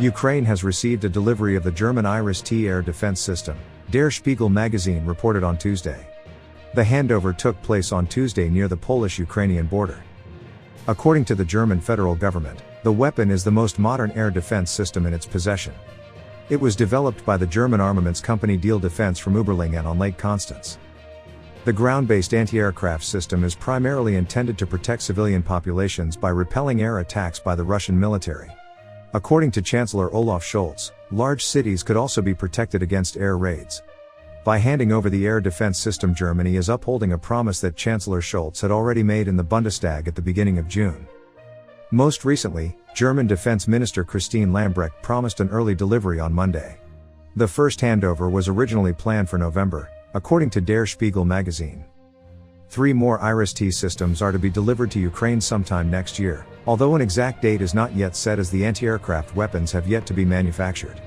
Ukraine has received a delivery of the German Iris-T air defense system, Der Spiegel magazine reported on Tuesday. The handover took place on Tuesday near the Polish-Ukrainian border. According to the German federal government, the weapon is the most modern air defense system in its possession. It was developed by the German armaments company Diehl Defense from Überlingen on Lake Constance. The ground-based anti-aircraft system is primarily intended to protect civilian populations by repelling air attacks by the Russian military. According to Chancellor Olaf Scholz, large cities could also be protected against air raids. By handing over the air defense system, Germany is upholding a promise that Chancellor Scholz had already made in the Bundestag at the beginning of June. Most recently, German Defense Minister Christine Lambrecht promised an early delivery on Monday. The first handover was originally planned for November, according to Der Spiegel magazine. 3 more Iris-T systems are to be delivered to Ukraine sometime next year, although an exact date is not yet set as the anti-aircraft weapons have yet to be manufactured.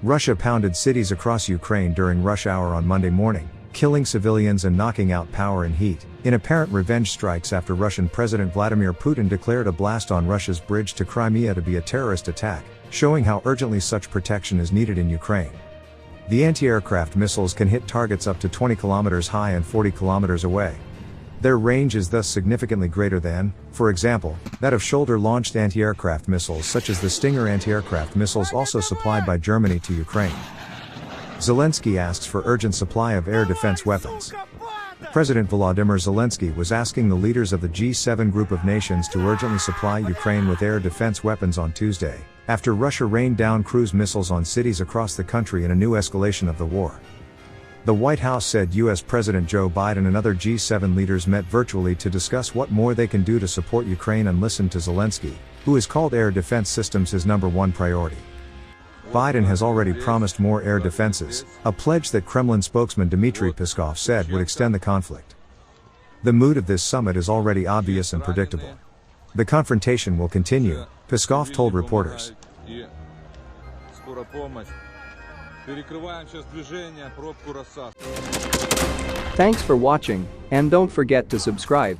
Russia pounded cities across Ukraine during rush hour on Monday morning, killing civilians and knocking out power and heat, in apparent revenge strikes after Russian President Vladimir Putin declared a blast on Russia's bridge to Crimea to be a terrorist attack, showing how urgently such protection is needed in Ukraine. The anti-aircraft missiles can hit targets up to 20 kilometers high and 40 kilometers away. Their range is thus significantly greater than, for example, that of shoulder-launched anti-aircraft missiles such as the Stinger anti-aircraft missiles also supplied by Germany to Ukraine. Zelensky asks for urgent supply of air defense weapons. President Volodymyr Zelensky was asking the leaders of the G7 group of nations to urgently supply Ukraine with air defense weapons on Tuesday, after Russia rained down cruise missiles on cities across the country in a new escalation of the war. The White House said U.S. President Joe Biden and other G7 leaders met virtually to discuss what more they can do to support Ukraine and listen to Zelensky, who has called air defense systems his #1 priority. Biden has already promised more air defenses, a pledge that Kremlin spokesman Dmitry Peskov said would extend the conflict. The mood of this summit is already obvious and predictable. The confrontation will continue, Peskov told reporters. Thanks for watching, and don't forget to subscribe.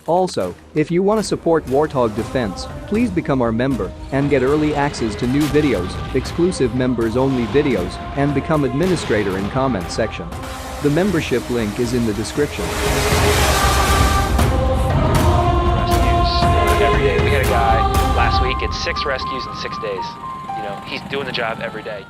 Also, if you want to support Warthog Defense, please become our member and get early access to new videos, exclusive members-only videos, and become administrator in comment section. The membership link is in the description. Every day. We had a guy last week, it's 6 rescues in 6 days. He's doing the job every day.